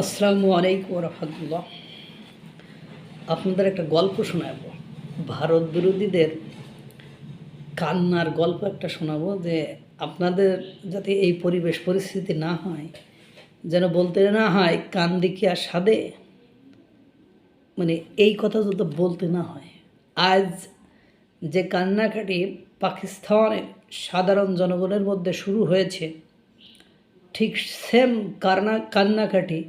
আসসালামু আলাইকুম রহমতুল্লাহ। আপনাদের একটা গল্প শোনাবো, ভারত বিরোধীদের কান্নার গল্প একটা শোনাবো, যে আপনাদের যাতে এই পরিবেশ পরিস্থিতি না হয়, যেন বলতে না হয় কান্দি কি আর সাদে, মানে এই কথা যাতে বলতে না হয়। আজ যে কান্নাকাটি পাকিস্তানের সাধারণ জনগণের মধ্যে শুরু হয়েছে, ঠিক সেম কান্নাকাটি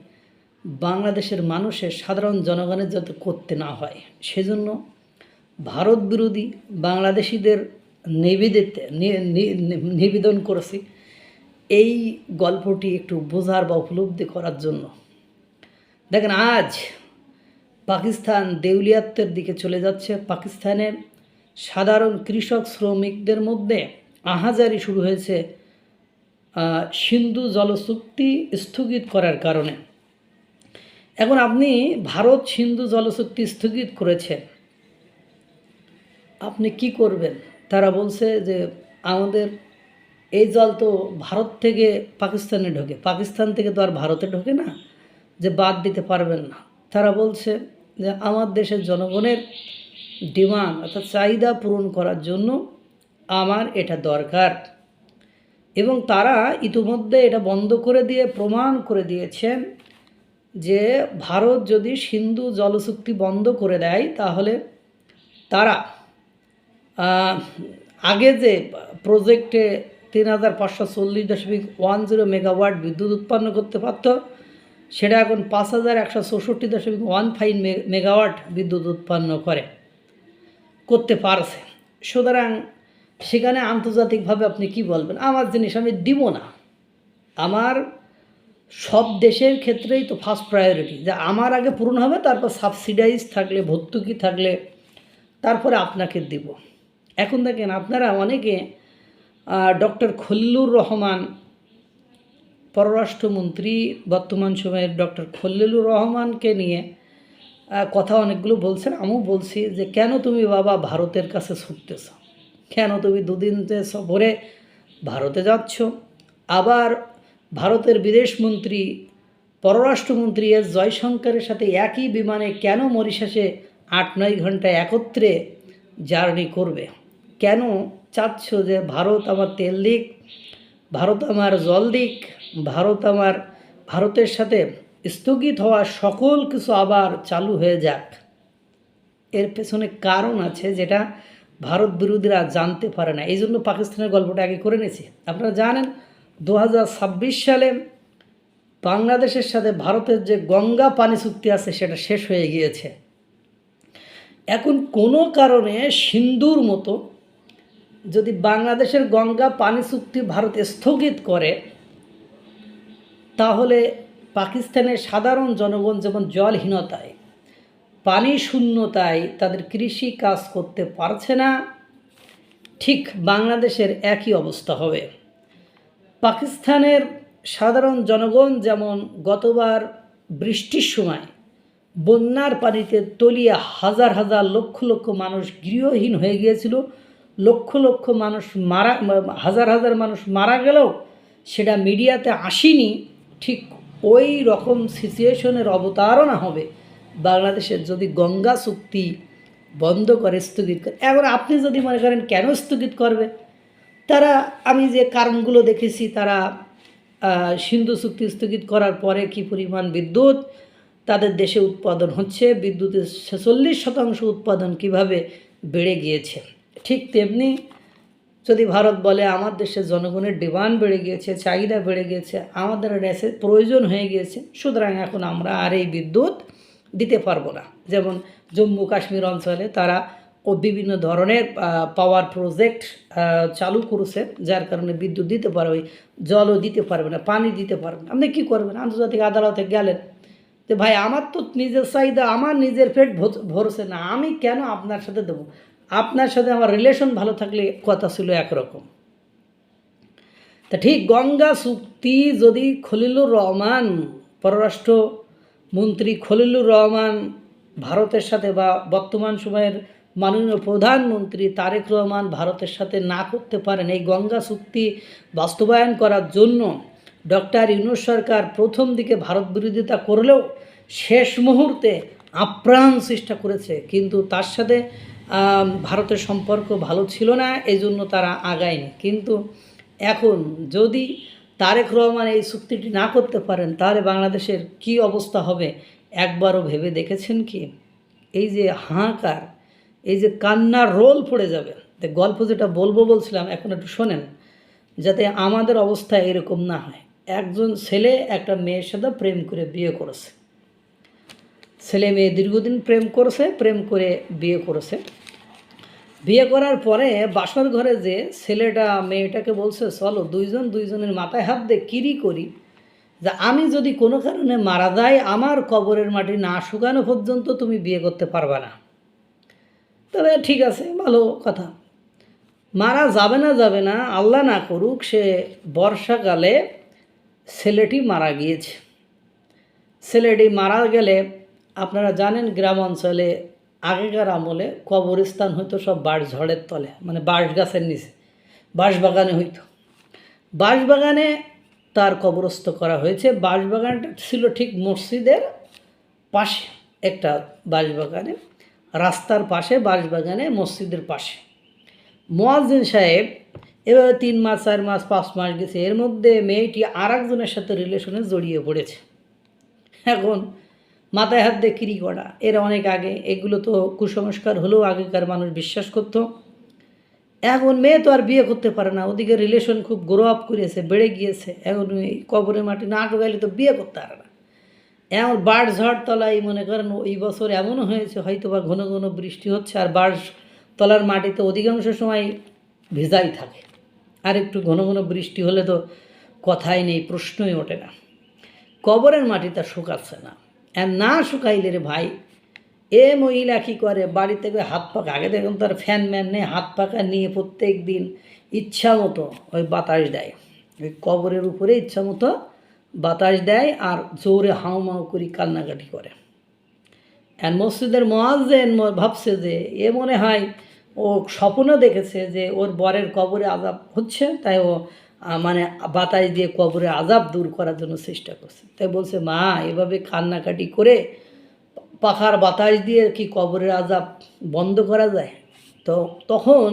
বাংলাদেশের মানুষের সাধারণ জনগণের যাতে করতে না হয়, সেজন্য ভারত বিরোধী বাংলাদেশিদের নিবেদন করেছি এই গল্পটি একটু বোঝার বা উপলব্ধি করার জন্য। দেখেন, আজ পাকিস্তান দেউলিয়াত্বের দিকে চলে যাচ্ছে। পাকিস্তানের সাধারণ কৃষক শ্রমিকদের মধ্যে আহাজারি শুরু হয়েছে সিন্ধু জলচুক্তি স্থগিত করার কারণে। এখন আপনি ভারত সিন্ধু জলচুক্তি স্থগিত করেছে, আপনি কি করবেন? তারা বলছে যে আমাদের এই জল তো ভারত থেকে পাকিস্তানে ঢোকে, পাকিস্তান থেকে তো আর ভারতে ঢোকে না, যে বাদ দিতে পারবেন না। তারা বলছে যে আমার দেশের জনগণের ডিমান্ড অর্থাৎ চাহিদা পূরণ করার জন্য আমার এটা দরকার, এবং তারা ইতিমধ্যে এটা বন্ধ করে দিয়ে প্রমাণ করে দিয়েছেন যে ভারত যদি সিন্ধু জলচুক্তি বন্ধ করে দেয়, তাহলে তারা আগে যে প্রজেক্টে ৩৫৪০.১০ মেগাওয়াট বিদ্যুৎ উৎপন্ন করতে পারত, সেটা এখন ৫,১৬৪.১৫ মেগাওয়াট বিদ্যুৎ উৎপন্ন করতে পারছে। সুতরাং সেখানে আন্তর্জাতিকভাবে আপনি কি বলবেন? আমার জিনিস আমি দিব না। আমার সব দেশের ক্ষেত্রেই তো ফার্স্ট প্রায়োরিটি, যে আমার আগে পূরণ হবে, তারপর সাবসিডাইজ থাকলে, ভর্তুকি থাকলে তারপরে আপনাকে দিব। এখন দেখেন, আপনারা অনেকে ডক্টর খলিলুর রহমান, পররাষ্ট্রমন্ত্রী বর্তমান সময়ের ডক্টর খলিলুর রহমানকে নিয়ে কথা অনেকগুলো বলছেন। আমিও বলছি যে কেন তুমি বাবা ভারতের কাছে ছুটতেছ, কেন তুমি দুদিন যে সফরে ভারতে যাচ্ছ, আবার ভারতের বিদেশমন্ত্রী পররাষ্ট্রমন্ত্রী এস জয়শঙ্করের সাথে একই বিমানে কেন মরিশাসে ৮-৯ ঘন্টা একত্রে জার্নি করবে? কেন চাচ্ছ যে ভারত আমার তেল দিক, ভারত আমার জল দিক, ভারতের সাথে স্থগিত হওয়া সকল কিছু আবার চালু হয়ে যাক? এর পেছনে কারণ আছে যেটা ভারত বিরোধীরা জানতে পারে না। এই জন্য পাকিস্তানের গল্পটা আগে করে নিয়েছি। আপনারা জানেন ২০২৬ সালে বাংলাদেশের সাথে ভারতের যে গঙ্গা পানি চুক্তি আছে সেটা শেষ হয়ে গিয়েছে। এখন কোনো কারণে সিন্ধুর মতো যদি বাংলাদেশের গঙ্গা পানি চুক্তি ভারত স্থগিত করে, তাহলে পাকিস্তানের সাধারণ জনগণ যেমন জলহীনতায়, পানি শূন্যতায় তাদের কৃষি কাজ করতে পারছে না, ঠিক বাংলাদেশের একই অবস্থা হবে। পাকিস্তানের সাধারণ জনগণ যেমন গতবার বৃষ্টির সময় বন্যার পানিতে তলিয়ে হাজার হাজার লক্ষ লক্ষ মানুষ গৃহহীন হয়ে গিয়েছিল, লক্ষ লক্ষ মানুষ হাজার হাজার মানুষ মারা গেলেও সেটা মিডিয়াতে আসেনি, ঠিক ওই রকম সিচুয়েশনের অবতারণা হবে বাংলাদেশের যদি গঙ্গা চুক্তি বন্ধ করে, স্থগিত করে। এখন আপনি যদি মনে করেন কেন স্থগিত করবে, তারা, আমি যে কারণগুলো দেখেছি, তারা সিন্ধু চুক্তি স্থগিত করার পরে কি পরিমাণ বিদ্যুৎ তাদের দেশে উৎপাদন হচ্ছে, বিদ্যুতের 46% উৎপাদন কিভাবে বেড়ে গিয়েছে, ঠিক তেমনি যদি ভারত বলে আমার দেশের জনগণের ডিমান্ড বেড়ে গিয়েছে, চাহিদা বেড়ে গিয়েছে, আমাদের দেশে প্রয়োজন হয়ে গিয়েছে, সুতরাং এখন আমরা আর এই বিদ্যুৎ দিতে পারবো না। যেমন জম্মু কাশ্মীর অঞ্চলে তারা বিভিন্ন ধরনের পাওয়ার প্রজেক্ট চালু করেছে, যার কারণে বিদ্যুৎ দিতে পারবে, জলও দিতে পারবে না, পানি দিতে পারবে না। আপনি কী করবেন? আন্তর্জাতিক আদালতে গেলেন যে ভাই আমার তো নিজের চাহিদা, আমার নিজের পেট ভরছে না, আমি কেন আপনার সাথে দেবো? আপনার সাথে আমার রিলেশন ভালো থাকলে কথা ছিল একরকম। তা ঠিক গঙ্গা চুক্তি যদি খলিলুর রহমান, পররাষ্ট্রমন্ত্রী খলিলুর রহমান ভারতের সাথে, বা বর্তমান সময়ের মাননীয় প্রধানমন্ত্রী তারেক রহমান ভারতের সাথে না করতে পারেন, এই গঙ্গা চুক্তি বাস্তবায়ন করার জন্য ডক্টর ইউনূস সরকার প্রথম দিকে ভারত বিরোধিতা করলেও শেষ মুহূর্তে আপ্রাণ চেষ্টা করেছে, কিন্তু তার সাথে ভারতের সম্পর্ক ভালো ছিল না, এই জন্য তারা আগায়নি। কিন্তু এখন যদি তারেক রহমান এই চুক্তিটি না করতে পারেন, তাহলে বাংলাদেশের কি অবস্থা হবে একবারও ভেবে দেখেছেন কি? এই যে হাহাকার, এই যে কান্নার রোল পড়ে যাবে। গল্প যেটা বলবো বলছিলাম, এখন একটু শোনেন, যাতে আমাদের অবস্থা এরকম না হয়। একজন ছেলে একটা মেয়ের সাথে প্রেম করে বিয়ে করেছে, ছেলে মেয়ে দীর্ঘদিন প্রেম করে বিয়ে করেছে। বিয়ে করার পরে বাসর ঘরে যে ছেলেটা মেয়েটাকে বলছে, চলো দুইজনের মাথায় হাত দিয়ে কিরি করি, যে আমি যদি কোনো কারণে মারা যাই, আমার কবরের মাটি না শুকানো পর্যন্ত তুমি বিয়ে করতে পারবে না। তবে ঠিক আছে, ভালো কথা। মারা যাবে না, আল্লাহ না করুক, সে বর্ষাকালে ছেলেটি মারা গিয়েছে। ছেলেটি মারা গেলে আপনারা জানেন, গ্রাম অঞ্চলে আগেকার আমলে কবরস্থান হইতো সব বাঁশ ঝড়ের তলে, মানে বাঁশ গাছের নিচে, বাঁশবাগানে হইতো। বাঁশবাগানে তার কবরস্থ করা হয়েছে। বাঁশবাগানটা ছিল ঠিক মসজিদের পাশে, একটা বাঁশবাগানে, রাস্তার পাশে বাঁশবাগানে, মসজিদের পাশে। মুয়াজ্জিন সাহেব এভাবে 3 মাস 4 মাস 5 মাস গেছে, এর মধ্যে মেয়েটি আর একজনের সাথে রিলেশনে জড়িয়ে পড়েছে। এখন মাথায় হাত দিয়ে কিরি করা, এর অনেক আগে, এগুলো তো কুসংস্কার হলেও আগেকার মানুষ বিশ্বাস করতো। এখন মেয়ে তো আর বিয়ে করতে পারে না, ওদিকে রিলেশন খুব গ্রো আপ করেছে, বেড়ে গিয়েছে। এখন ওই কবরের মাটি না ঢোকাইলে তো বিয়ে করতে পারে না। এমন বাঁশ ঝড় তলায় মনে করেন এই বছর এমনও হয়েছে, হয়তো বা ঘন ঘন বৃষ্টি হচ্ছে, আর বাঁশ তলার মাটিতে অধিকাংশ সময় ভেজাই থাকে। আর একটু ঘন ঘন বৃষ্টি হলে তো কথাই নেই, প্রশ্নই ওঠে না। কবরের মাটিটা শুকাচ্ছে না, আর না শুকাইলে রে ভাই, এ মহিলা কী করে, বাড়ি থেকে হাত পাখা, আগে দেখুন তার ফ্যান ম্যান নেই, হাত পাখা নিয়ে প্রত্যেক দিন ইচ্ছা মতো ওই বাতাস দেয়, ওই কবরের উপরে ইচ্ছা মতো বাতাস দেয়, আর জোরে হাউমাউ করি কান্নাকাটি করে। আর মসজিদের মুয়াজ্জিন ভাবছে যে এ মনে হয় ও স্বপ্নও দেখেছে যে ওর বরের কবরে আযাব হচ্ছে, তাই ও মানে বাতাস দিয়ে কবরে আযাব দূর করার জন্য চেষ্টা করছে। তাই বলছে, মা এভাবে কান্নাকাটি করে পাখার বাতাস দিয়ে কি কবরের আযাব বন্ধ করা যায়? তো তখন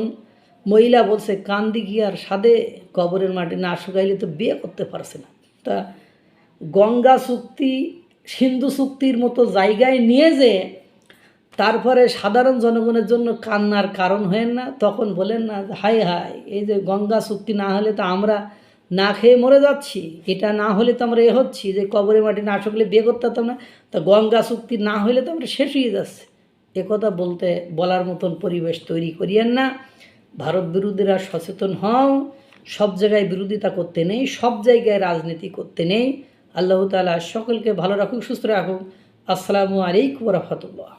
মহিলা বলছে, কান্দি কি আর সাদে, কবরের মাটি না শুকাইলে তো বিয়ে করতে পারছে না। তা গঙ্গা চুক্তি, সিন্ধু চুক্তির মতো জায়গায় নিয়ে যে তারপরে সাধারণ জনগণের জন্য কান্নার কারণ হয়েন না, তখন বলেন না হায় হায়, এই যে গঙ্গা চুক্তি না হলে তো আমরা না খেয়ে মরে যাচ্ছি, এটা না হলে তো আমরা হচ্ছি যে কবরে মাটি না শুকলে বিয়ে করতে পারতাম না, তো গঙ্গা চুক্তি না হলে তো আমরা শেষ হয়ে যাচ্ছে। একথা বলার মতন পরিবেশ তৈরি করিয়েন না। ভারত বিরোধীরা সচেতন হও, সব জায়গায় বিরোধিতা করতে নেই, সব জায়গায় রাজনীতি করতে নেই। আল্লাহ তাআলা সকলকে ভালো রাখুক, সুস্থ রাখুক। আসসালামু আলাইকুম ওয়া রাহমাতুল্লাহ।